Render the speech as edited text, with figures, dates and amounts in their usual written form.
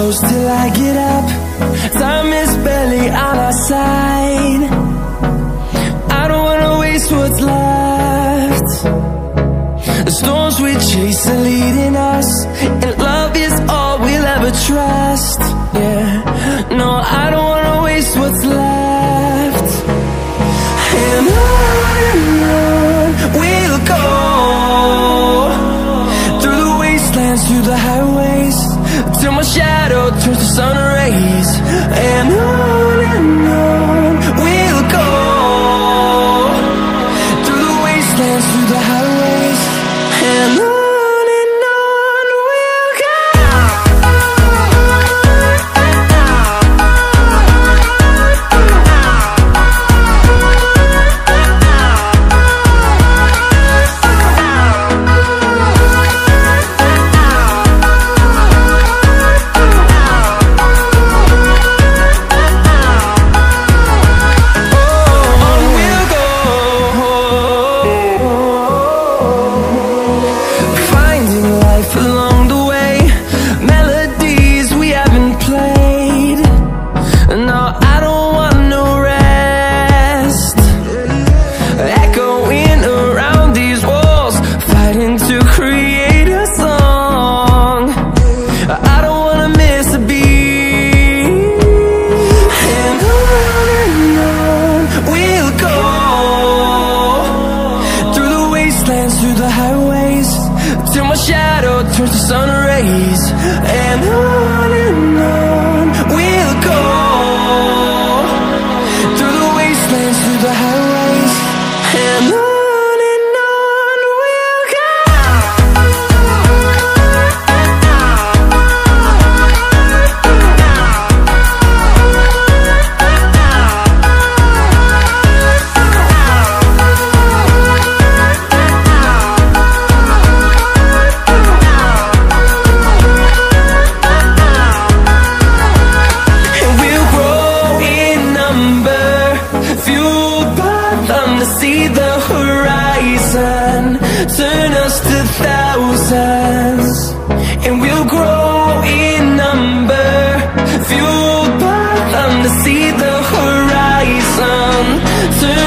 close till I get up. Time is barely on our side. I don't wanna waste what's left. The storms we chase are leading us, and love is all we'll ever trust. Yeah, no, I don't wanna waste what's left. And on we'll go, through the wastelands, through the highways, till my shadow turns to sun rays. And on we'll go, through the wastelands, through the highways, and on we'll go. Through the highways, till my shadow turns to sun rays. And on we'll go, through the wastelands, through the highways, and on we'll go. See the horizon, turn us to thousands, and we'll grow in number, fueled by them to see the horizon, turn